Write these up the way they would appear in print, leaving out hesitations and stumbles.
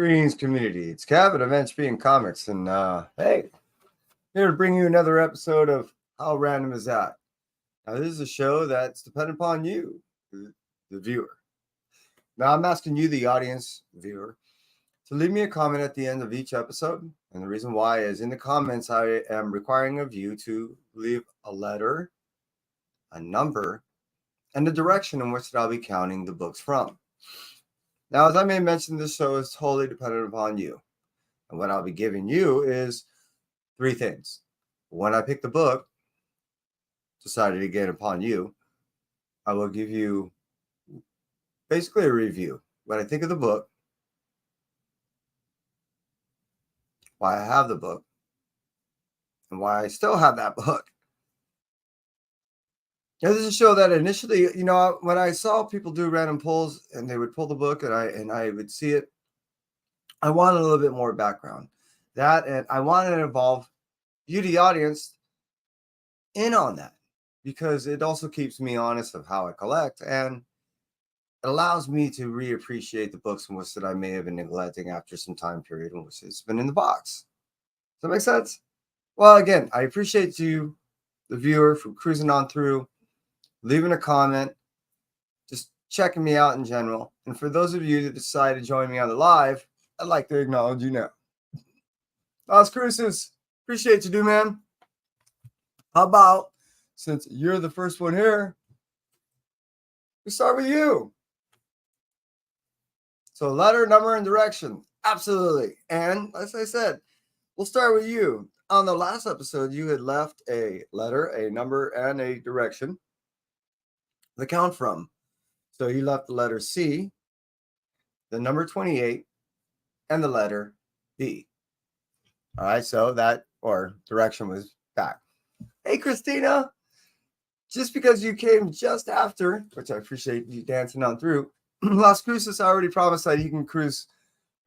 Greetings, community. It's Kev at Events Being Comics, and hey, here to bring you another episode of How Random Is That? Now, this is a show that's dependent upon you, the viewer. Now, I'm asking you, the audience, viewer, to leave me a comment at the end of each episode. And the reason why is in the comments, I am requiring of you to leave a letter, a number, and the direction in which I'll be counting the books from. Now, as I may mention, this show is totally dependent upon you. And what I'll be giving you is three things. When I pick the book, decided again upon you, I will give you basically a review. What I think of the book, why I have the book, and why I still have that book. Now, this is a show that initially, when I saw people do random pulls and they would pull the book and I would see it, I wanted a little bit more background. That, and I wanted to involve you, the audience, in on that, because it also keeps me honest of how I collect, and it allows me to reappreciate the books in which that I may have been neglecting after some time period in which it's been in the box. Does that make sense? Well, again, I appreciate you, the viewer, for cruising on through, leaving a comment, just checking me out in general. And for those of you that decide to join me on the live, I'd like to acknowledge you now. Las Cruces, appreciate you, dude, man. How about, since you're the first one here, we start with you. So letter, number, and direction. Absolutely. And as I said, we'll start with you. On the last episode, you had left a letter, a number, and a direction to count from. So you left the letter C, the number 28, and the letter B. All right, so that, or direction, was back. Hey, Christina, just because you came just after, which I appreciate you dancing on through, Las Cruces, I already promised that you can cruise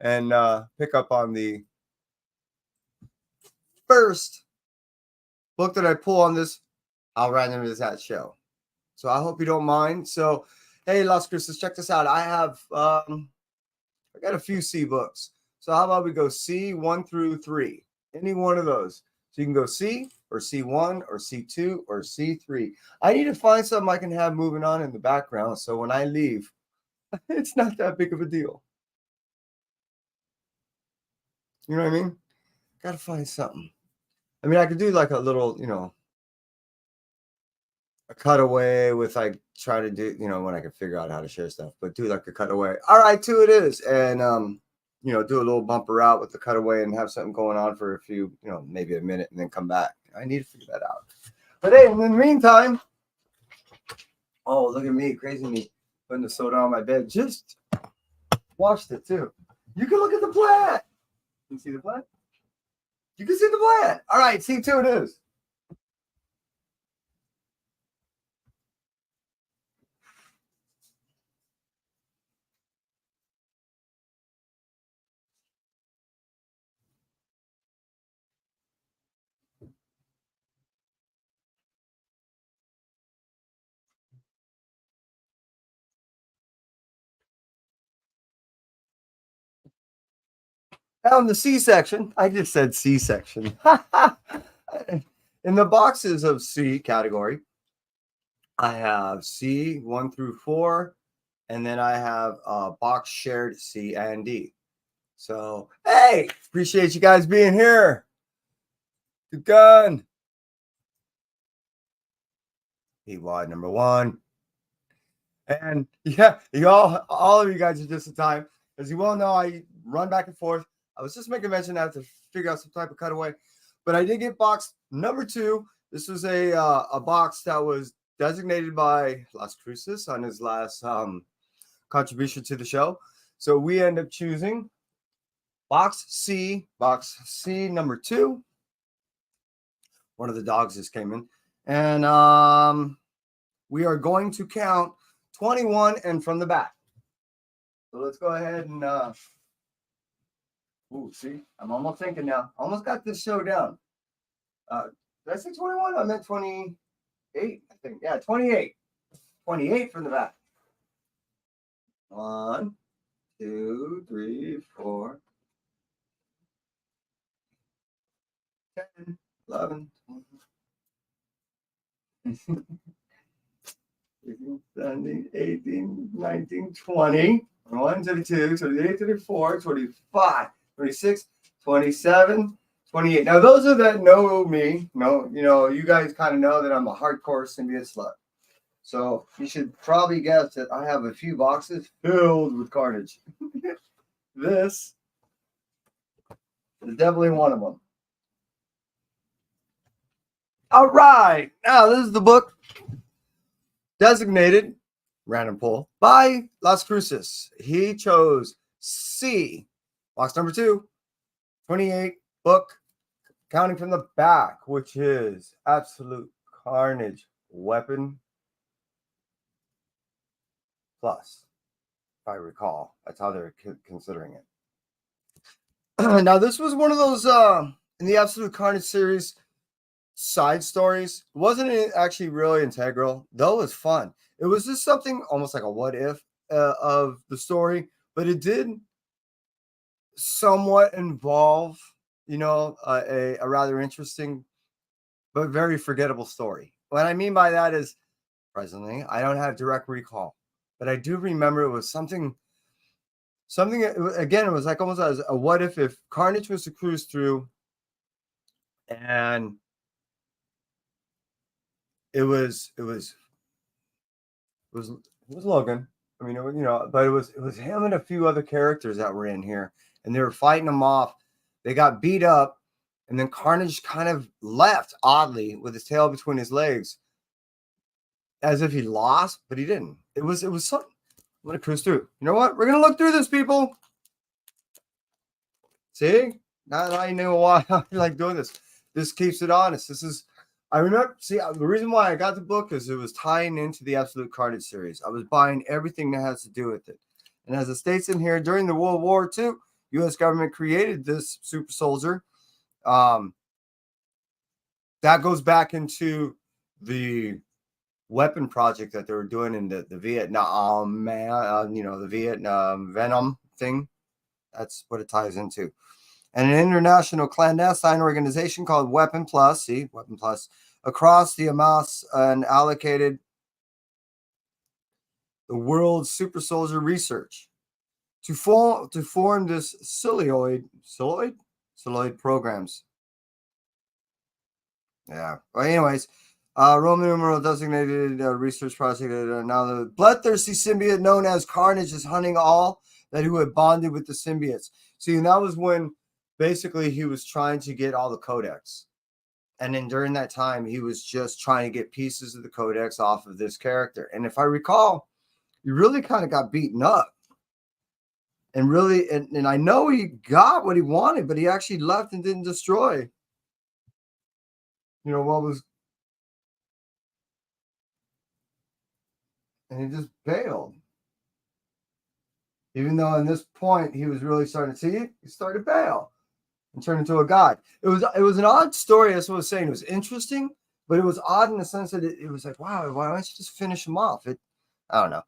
and pick up on the first book that I pull on this How Random Is That show. So I hope you don't mind. So, hey, Las Cruces, check this out. I have, I got a few C books. So how about we go C 1 through 3? Any one of those. So you can go C or C1 or C2 or C3. I need to find something I can have moving on in the background, so when I leave, it's not that big of a deal. You know what I mean? Got to find something. I mean, I could do like a little, a cutaway with like try to do, when I can figure out how to share stuff, but do like a cutaway. All right, 2 it is. And, do a little bumper out with the cutaway and have something going on for a few, maybe a minute and then come back. I need to figure that out. But hey, in the meantime, oh, look at me, crazy me, putting the soda on my bed. Just washed it too. You can look at the plant. You see the plant? You can see the plant. All right, C2 it is. Now in the C section, I just said C section. In the boxes of C category, I have C 1 through 4, and then I have box shared C and D. So, hey, appreciate you guys being here. Good gun. EY number 1. And yeah, all of you guys are just in time. As you well know, I run back and forth. I was just making mention I have to figure out some type of cutaway, but I did get box number 2. This was a box that was designated by Las Cruces on his last contribution to the show. So we end up choosing box C number 2. One of the dogs just came in, and we are going to count 21 and from the back. So let's go ahead and see, I'm almost thinking now. Almost got this show down. Did I say 21? I meant 28, I think. Yeah, 28. 28 from the back. 1, 2, 3, 4, 17, 18, 19, 20, 21, 22, 23, 24, 25, 26, 27, 28. Now, those of that know me, you guys kind of know that I'm a hardcore symbiote slut. So you should probably guess that I have a few boxes filled with carnage. This is definitely one of them. All right. Now, this is the book designated random pull by Las Cruces. He chose C, box number 2, 28 book, counting from the back, which is Absolute Carnage Weapon Plus, if I recall. That's how they're considering it. Now, this was one of those in the Absolute Carnage series side stories. It wasn't actually really integral, though it was fun. It was just something almost like a what if of the story, but it did somewhat involve, a rather interesting but very forgettable story. What I mean by that is, presently, I don't have direct recall, but I do remember it was something. Again, it was like almost as a what if Carnage was to cruise through, and it was Logan. I mean, but it was him and a few other characters that were in here, and they were fighting them off. They got beat up, and then Carnage kind of left oddly with his tail between his legs, as if he lost, but he didn't. It was something. I'm gonna cruise through. You know what? We're gonna look through this, people. See? Now I know why I like doing this. This keeps it honest. I remember, the reason why I got the book is it was tying into the Absolute Carnage series. I was buying everything that has to do with it. And as it states in here, during the World War II, U.S. government created this super soldier. That goes back into the weapon project that they were doing in the Vietnam, the Vietnam Venom thing. That's what it ties into. And an international clandestine organization called Weapon Plus, across the amass and allocated the world's super soldier research to form this Siloid programs. Yeah. Well, anyways, Roman numeral designated research project. Now the bloodthirsty symbiote known as Carnage is hunting all that who had bonded with the symbiotes. See, and that was when basically he was trying to get all the codex. And then during that time, he was just trying to get pieces of the codex off of this character. And if I recall, he really kind of got beaten up. And really, and I know he got what he wanted, but he actually left and didn't destroy, what was. And he just bailed. Even though in this point, he was really starting to see, he started to bail and turn into a god. It was an odd story. That's what I was saying. It was interesting, but it was odd in the sense that it was like, wow, why don't you just finish him off? I don't know.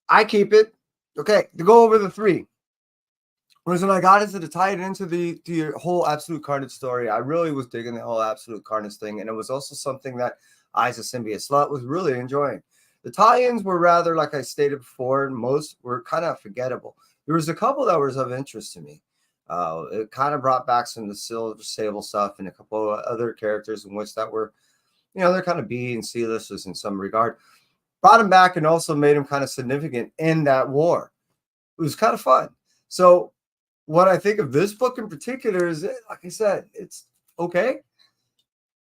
I keep it. Okay, to go over the 3. Whereas when I got into tie it into the whole Absolute Carnage story, I really was digging the whole Absolute Carnage thing. And it was also something that I, as a symbiote slut, was really enjoying. The tie-ins were rather, like I stated before, most were kind of forgettable. There was a couple that was of interest to me. It kind of brought back some of the Silver Sable stuff and a couple of other characters in which that were, they're kind of B and C listers in some regard. Brought them back and also made them kind of significant in that war. It was kind of fun. So what I think of this book in particular is, like I said, it's okay.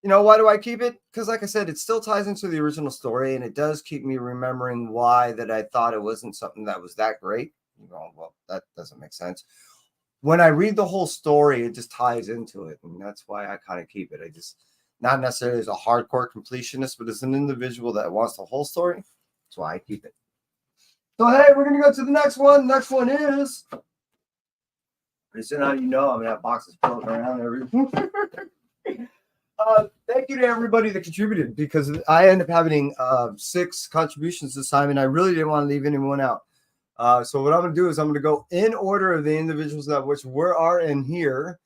Why do I keep it? Because like I said, it still ties into the original story, and it does keep me remembering why that I thought it wasn't something that was that great. Well, that doesn't make sense. When I read the whole story, it just ties into it, and that's why I kind of keep it. I just, not necessarily as a hardcore completionist, but as an individual that wants the whole story, that's why I keep it. So, hey, we're going to go to the next one. Next one is, pretty soon how I'm going to have boxes floating around everywhere. Thank you to everybody that contributed, because I ended up having 6 contributions this time, and I really didn't want to leave anyone out. So what I'm going to do is I'm going to go in order of the individuals that which are in here,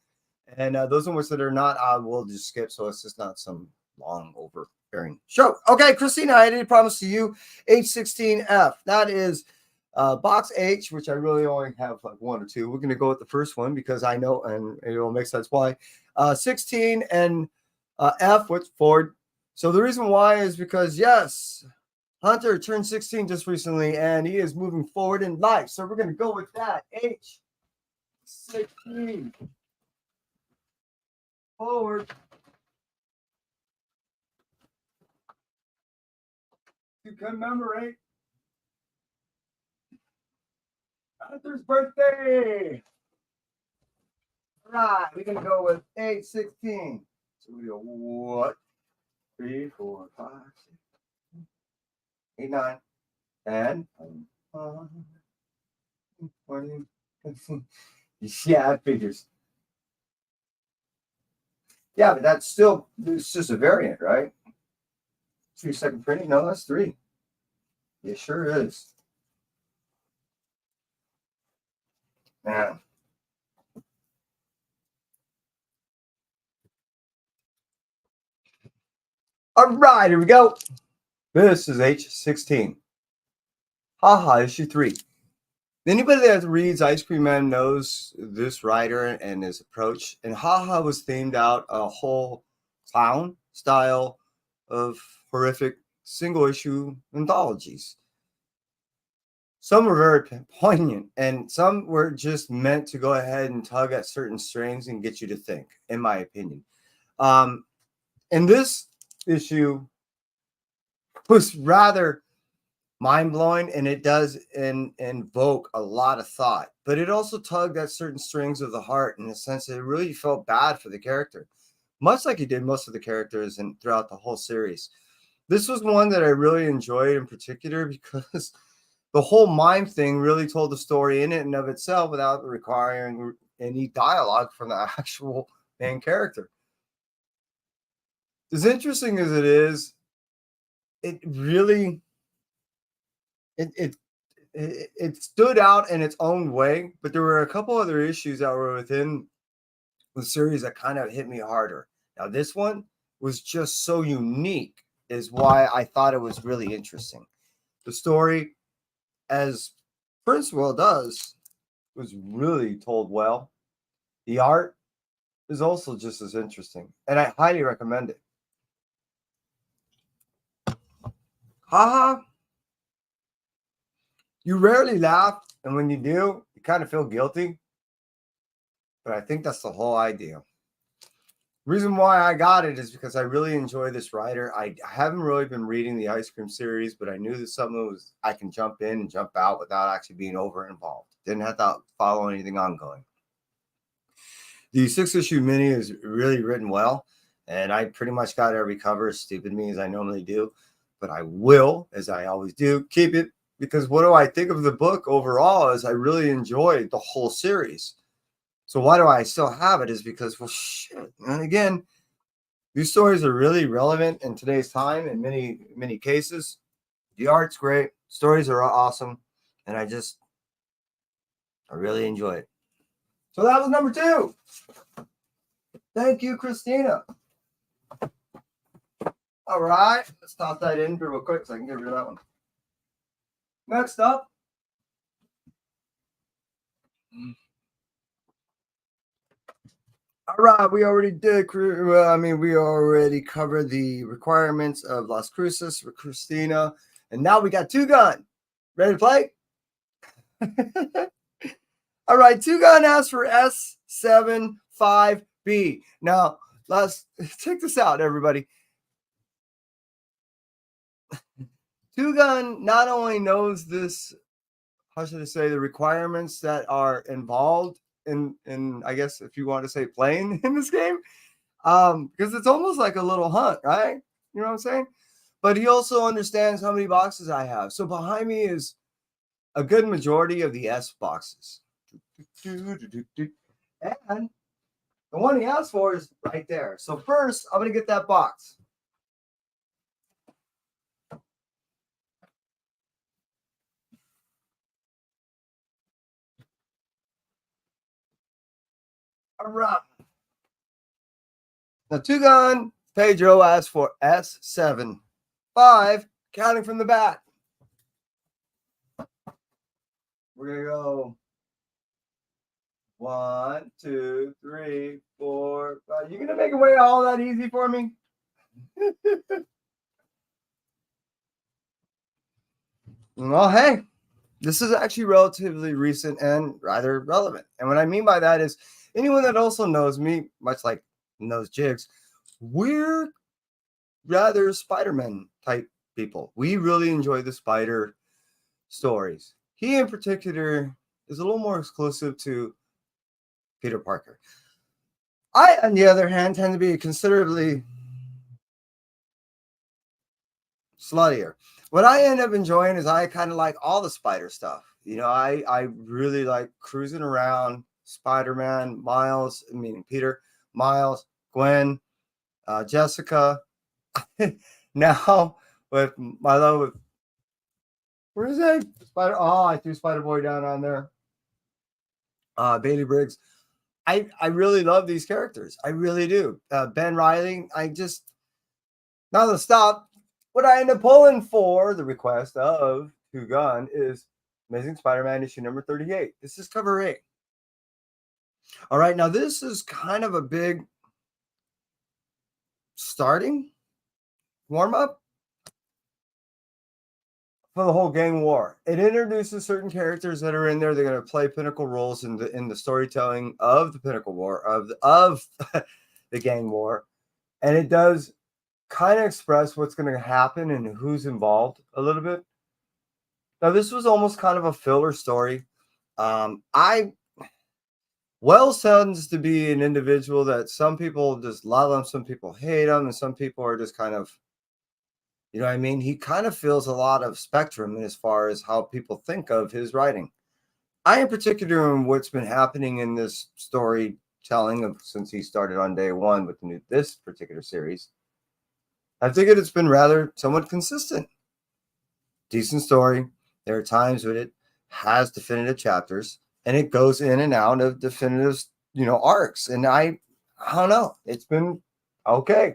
and those in which that are not, I will just skip, so it's just not some long over bearing. Sure. Okay, Christina, I did promise to you H16F. That is box H, which I really only have like one or two. We're going to go with the first one because I know, and it will make sense why. 16 and F, what's Ford. So the reason why is because, yes, Hunter turned 16 just recently, and he is moving forward in life. So we're going to go with that. H16. Forward. To commemorate Hunter's birthday. All right, we're going to go with age 16. So we go what? 3, 4, 5, 6, 8, 9, 10, 20. Yeah, that figures. Yeah, but that's still, it's just a variant, right? 2-second printing? No, that's 3. It sure is. Man. All right, here we go. This is H16. Haha, issue 3. Anybody that reads Ice Cream Man knows this writer and his approach. And Haha was themed out a whole clown style of horrific single issue anthologies. Some were very poignant, and some were just meant to go ahead and tug at certain strings and get you to think, in my opinion. And this issue was rather mind-blowing, and it does invoke a lot of thought, but it also tugged at certain strings of the heart in the sense that it really felt bad for the character, much like he did most of the characters and throughout the whole series. This was one that I really enjoyed in particular because the whole mime thing really told the story in it and of itself without requiring any dialogue from the actual main character. As interesting as it is, it really it stood out in its own way, but there were a couple other issues that were within the series that kind of hit me harder. Now, this one was just so unique, is why I thought it was really interesting. The story, as Prince Will does, was really told well. The art is also just as interesting, and I highly recommend it. Haha, you rarely laugh, and when you do, you kind of feel guilty. But I think that's the whole idea. Reason why I got it is because I really enjoy this writer. I haven't really been reading the Ice Cream series, but I knew that something was I can jump in and jump out without actually being over involved. Didn't have to follow anything ongoing. The 6-issue mini is really written well, and I pretty much got every cover, as stupid me as I normally do, but I will, as I always do, keep it because what do I think of the book overall is I really enjoyed the whole series. So why do I still have it is because, well, shit. And again, these stories are really relevant in today's time in many cases. The art's great. Stories are awesome. And I really enjoy it. So that was number 2. Thank you, Christina. All right. Let's toss that in real quick so I can get rid of that one. Next up. All right, we already did. We already covered the requirements of Las Cruces for Christina, and now we got Two Gun. Ready to play? All right, Two Gun asks for S75B. Now, let's check this out, everybody. Two Gun not only knows this, how should I say, the requirements that are involved in I guess if you want to say playing in this game, because it's almost like a little hunt, right? You know what I'm saying? But he also understands how many boxes I have. So behind me is a good majority of the S boxes. And the one he asked for is right there. So first, I'm going to get that box. All right. Now, Two Gun Pedro asks for S7. 5, counting from the back. We're going to go 1, 2, 3, 4, 5. You going to make it way all that easy for me? Well, hey, this is actually relatively recent and rather relevant. And what I mean by that is anyone that also knows me, much like knows Jigs, we're rather Spider-Man type people. We really enjoy the Spider stories. He in particular is a little more exclusive to Peter Parker. I, on the other hand, tend to be considerably sluttier. What I end up enjoying is I kind of like all the Spider stuff. You know, I really like cruising around Spider-Man, Miles, meaning Peter, Miles, Gwen, Jessica. Now with my love with where is that Spider? Oh, I threw Spider Boy down on there. Bailey Briggs. I really love these characters. I really do. Ben Riley. I just now to stop. What I end up pulling for the request of Two Gun is Amazing Spider-Man issue number 38. This is cover 8. All right, now this is kind of a big starting warm-up for the whole gang war. It introduces certain characters that are in there. They're going to play pinnacle roles in the storytelling of the pinnacle war of the gang war, and it does kind of express what's going to happen and who's involved a little bit. Now, this was almost kind of a filler story. Wells tends to be an individual that some people just love him, some people hate him, and some people are just kind of, you know what I mean? He kind of feels a lot of spectrum as far as how people think of his writing. I, in particular, in what's been happening in this storytelling of since he started on day one with this particular series, I think it's been rather somewhat consistent. Decent story. There are times when it has definitive chapters and it goes in and out of definitive, arcs. And I don't know. It's been okay.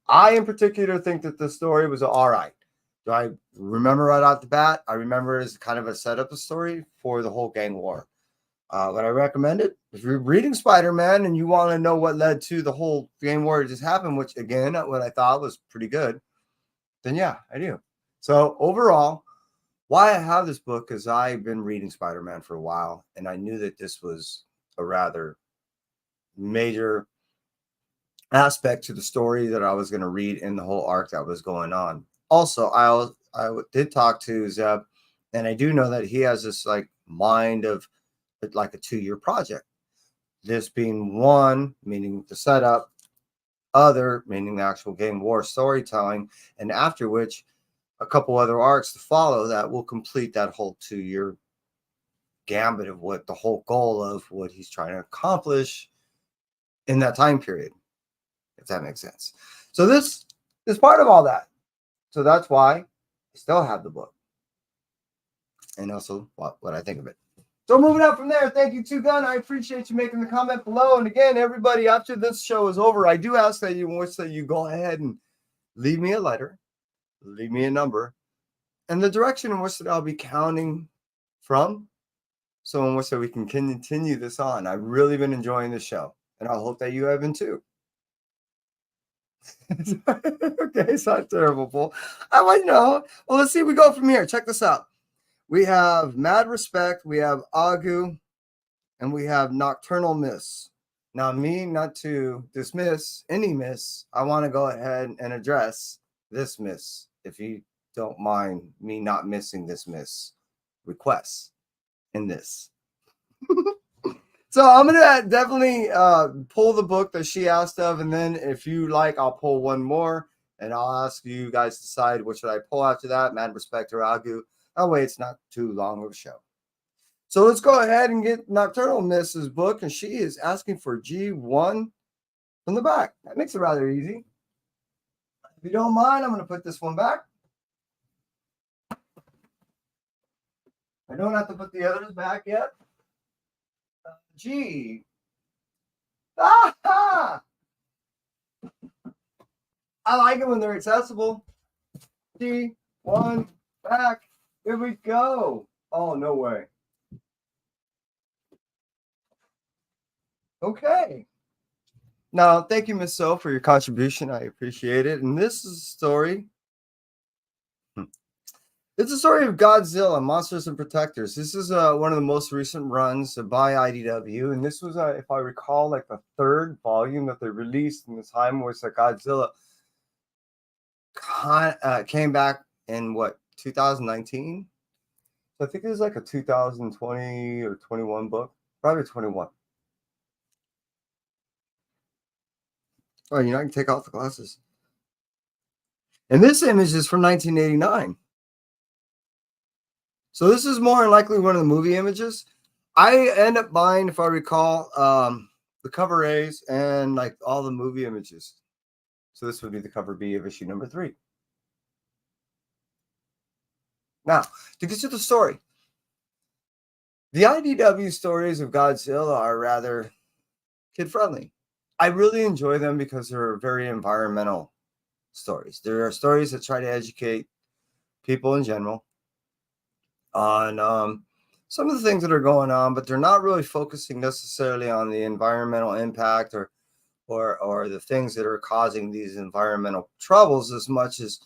I, in particular, think that the story was all right. Do I remember right off the bat? I remember it as kind of a setup story for the whole gang war. Would I recommend it? If you're reading Spider-Man and you want to know what led to the whole gang war that just happened, which, again, what I thought was pretty good, then yeah, I do. So overall, why I have this book is I've been reading Spider-Man for a while, and I knew that this was a rather major aspect to the story that I was going to read in the whole arc that was going on. Also, I did talk to Zeb, and I do know that he has this mind of like a 2-year project. This being one, meaning the setup, other, meaning the actual gang war storytelling, and after which a couple other arcs to follow that will complete that whole 2-year gambit of what the whole goal of what he's trying to accomplish in that time period, if that makes sense. So this is part of all that. So that's why I still have the book. And also what I think of it. So moving on from there, thank you, Two Gun. I appreciate you making the comment below. And again, everybody, after this show is over, I do ask that you go ahead and leave me a letter, leave me a number, and the direction in which that I'll be counting from, so in which that we can continue this on. I've really been enjoying this show, and I hope that you have been too. Okay, it's not terrible, Paul. I might know. Well, let's see. We go from here. Check this out. We have Mad Respect, we have Agu, and we have Nocturnal Miss. Now, me not to dismiss any miss, I want to go ahead and address this miss, if you don't mind me not missing this miss request in this. So I'm going to definitely pull the book that she asked of, and then if you like, I'll pull one more, and I'll ask you guys to decide what should I pull after that, Mad Respect or Agu. That way it's not too long of a show. So let's go ahead and get Nocturnal Miss's book, and she is asking for G1 from the back. That makes it rather easy. If you don't mind, I'm going to put this one back. I don't have to put the others back yet. G. Ah-ha! I like it when they're accessible. One, back. Here we go. Oh, no way. Okay. Now, thank you, Miss So, for your contribution. I appreciate it. And this is a story. It's a story of Godzilla, Monsters and Protectors. This is one of the most recent runs by IDW, and this was, if I recall, like the third volume that they released. And the time was that Godzilla came back in what 2019. So I think it was like a 2020 or 21 book, probably 21. Oh, you know, I can take off the glasses. And this image is from 1989. So this is more than likely one of the movie images. I end up buying, if I recall, the cover A's and like all the movie images. So this would be the cover B of issue number 3. Now, to get to the story. The IDW stories of Godzilla are rather kid-friendly. I really enjoy them because they're very environmental stories. There are stories that try to educate people in general on some of the things that are going on, but they're not really focusing necessarily on the environmental impact or the things that are causing these environmental troubles as much as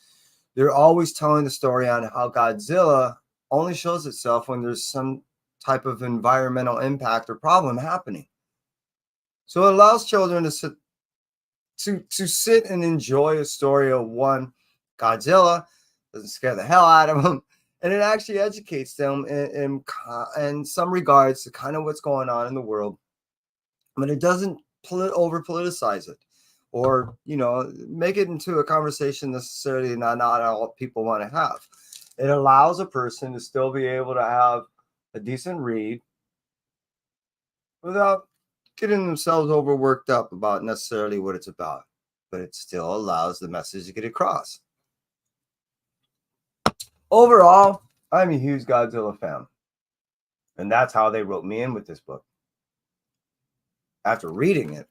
they're always telling the story on how Godzilla only shows itself when there's some type of environmental impact or problem happening. So it allows children to sit and enjoy a story of one Godzilla, doesn't scare the hell out of them, and it actually educates them in some regards to kind of what's going on in the world, but it doesn't over politicize it or make it into a conversation necessarily not all people want to have. It allows a person to still be able to have a decent read without getting themselves overworked up about necessarily what it's about, but it still allows the message to get across. Overall, I'm a huge Godzilla fan, and that's how they wrote me in with this book. After reading it,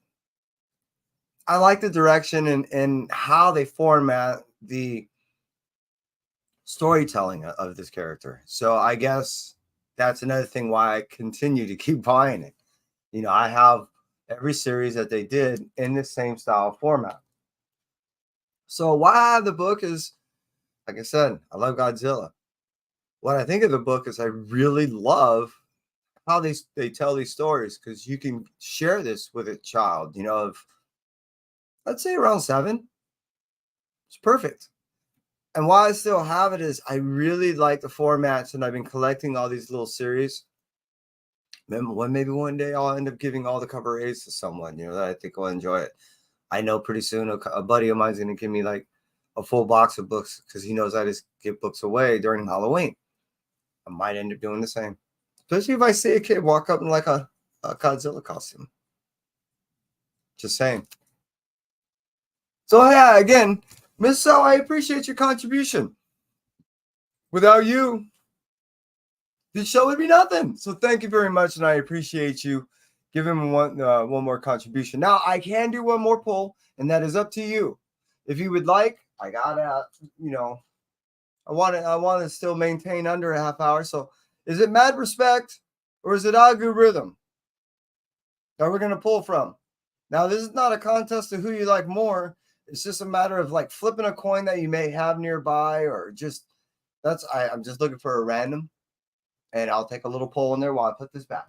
I like the direction and how they format the storytelling of this character. So I guess that's another thing why I continue to keep buying it. I have every series that they did in the same style format. So why I have the book is, like I said, I love Godzilla. What I think of the book is I really love how they tell these stories, because you can share this with a child, of let's say around 7. It's perfect. And why I still have it is I really like the formats, and I've been collecting all these little series. Maybe one day I'll end up giving all the cover A's to someone, that I think will enjoy it. I know pretty soon a buddy of mine's going to give me like a full box of books because he knows I just give books away during Halloween. I might end up doing the same, especially if I see a kid walk up in like a Godzilla costume. Just saying. So yeah, again, Miss So, I appreciate your contribution. Without you, this show would be nothing. So thank you very much, and I appreciate you giving one more contribution. Now I can do one more poll, and that is up to you. If you would like, I gotta, I want to still maintain under a half hour. So is it Mad Respect or is it Agu Rhythm that we're gonna pull from? Now this is not a contest of who you like more. It's just a matter of like flipping a coin that you may have nearby, or just I'm just looking for a random. And I'll take a little poll in there while I put this back.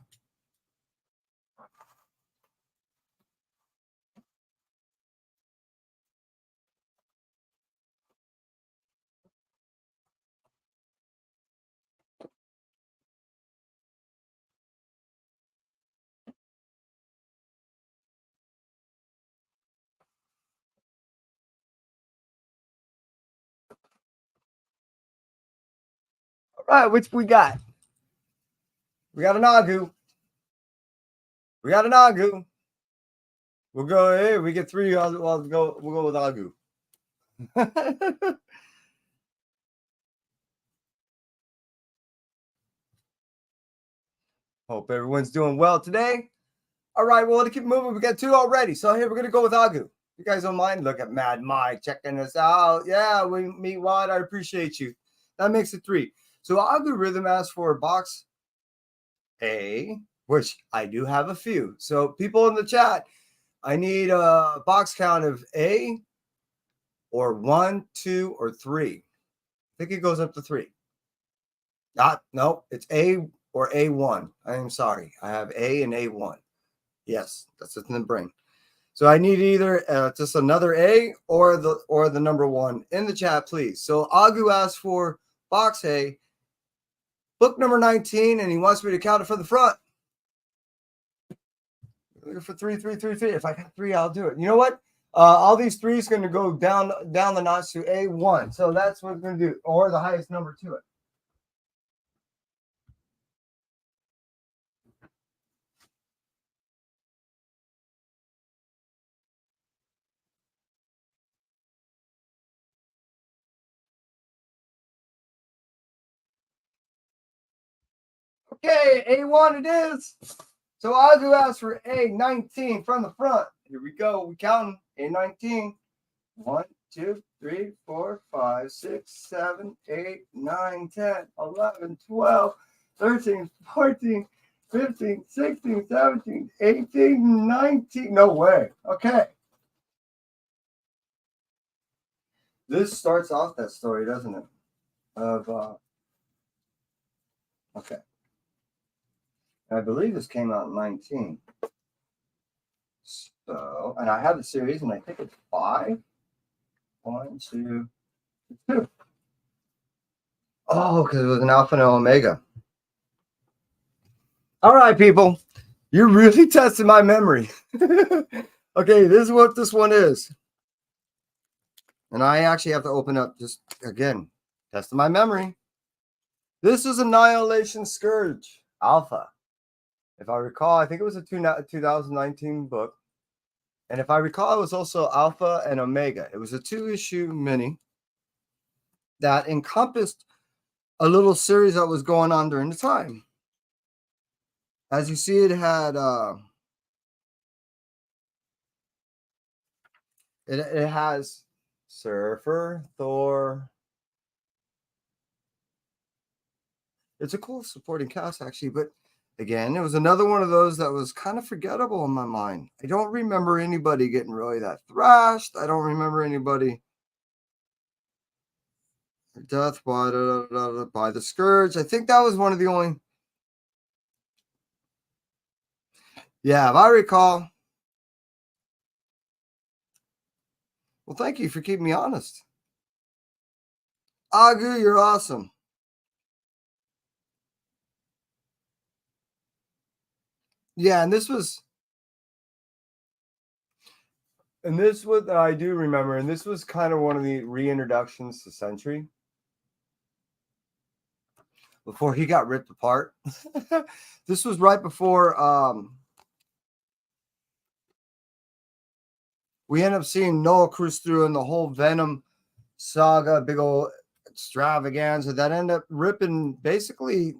All right, which we got? We got an Agu. We got an Agu. We'll go. Hey, we get 3. We'll go with Agu. Hope everyone's doing well today. All right, well, to keep moving, we got 2 already. So here we're gonna go with Agu. You guys don't mind, look at Mad Mike checking us out. Yeah, we meet Watt. I appreciate you. That makes it 3. So algorithm asks for box A, which I do have a few. So people in the chat, I need a box count of A or 1, 2, or 3. I think it goes up to 3. No, it's A or A1. I am sorry. I have A and A1. Yes, that's what's in the brain. So I need either just another A or the number 1 in the chat, please. So Agu asked for box A, book number 19, and he wants me to count it from the front. Looking for 3, 3, 3, 3. If I got 3, I'll do it. You know what? All these 3s going to go down the notch to A1. So that's what we're going to do, or the highest number to it. Okay, A1 it is. So Agu asked for A19 from the front. Here we go. We counting A19. 1, 2, 3, 4, 5, 6, 7, 8, 9, 10, 11, 12, 13, 14, 15, 16, 17, 18, 19. No way. Okay. This starts off that story, doesn't it? Okay. I believe this came out in 19. So, and I have the series, and I think it's 5. 1, 2, 2. Oh, because it was an alpha and an omega. All right, people. You're really testing my memory. Okay, this is what this one is. And I actually have to open up just, again, testing my memory. This is Annihilation Scourge, Alpha. If I recall, I think it was a 2019 book. And if I recall, it was also Alpha and Omega. It was a 2-issue mini that encompassed a little series that was going on during the time. As you see, it had it has Surfer, Thor. It's a cool supporting cast, actually, but again, it was another one of those that was kind of forgettable in my mind. I don't remember anybody getting really that thrashed. I don't remember anybody death by the Scourge. I think that was one of the only. Yeah, if I recall. Well, thank you for keeping me honest. Agu, you're awesome. Yeah, and this was I do remember, and this was kind of one of the reintroductions to Sentry before he got ripped apart. This was right before we end up seeing Noah cruise through and the whole Venom saga, big old extravaganza that ended up ripping. Basically,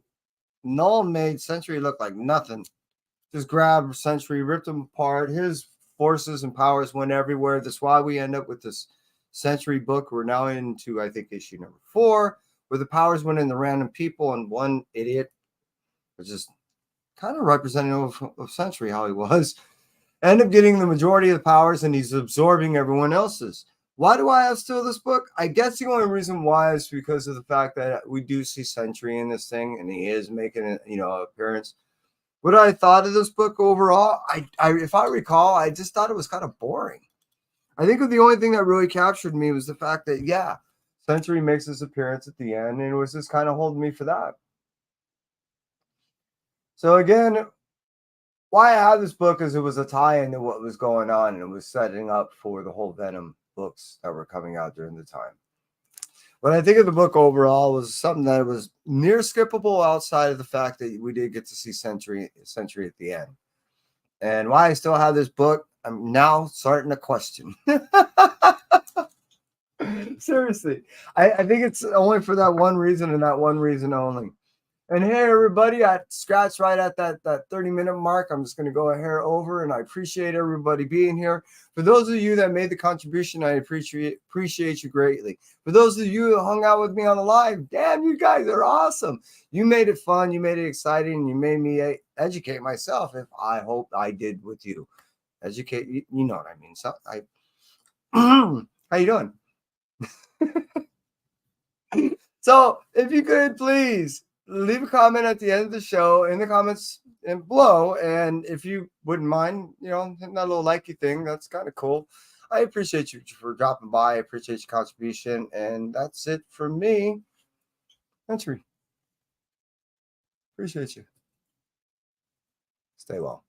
Null made Sentry look like nothing. Just grabbed Sentry, ripped him apart. His forces and powers went everywhere. That's why we end up with this Sentry book. We're now into, I think, issue number 4, where the powers went in the random people and one idiot, which is kind of representative of Sentry, how he was, end up getting the majority of the powers, and he's absorbing everyone else's. Why do I have still this book? I guess the only reason why is because of the fact that we do see Sentry in this thing, and he is making an appearance. What I thought of this book overall, I if I recall, I just thought it was kind of boring. I think the only thing that really captured me was the fact that, yeah, Sentry makes his appearance at the end, and it was just kind of holding me for that. So again, why I have this book is it was a tie-in to what was going on, and it was setting up for the whole Venom books that were coming out during the time. What I think of the book overall was something that was near skippable outside of the fact that we did get to see Sentry at the end. And why I still have this book, I'm now starting to question. Seriously. I think it's only for that one reason and that one reason only. And hey, everybody, I scratched right at that 30-minute mark. I'm just going to go a hair over, and I appreciate everybody being here. For those of you that made the contribution, I appreciate you greatly. For those of you who hung out with me on the live, damn, you guys are awesome. You made it fun. You made it exciting. And you made me educate myself, if I hope I did with you. Educate, you know what I mean. So how you doing? So if you could please leave a comment at the end of the show in the comments and below. And if you wouldn't mind, hitting that little likey thing, that's kind of cool. I appreciate you for dropping by. I appreciate your contribution. And that's it for me. Entry. Appreciate you. Stay well.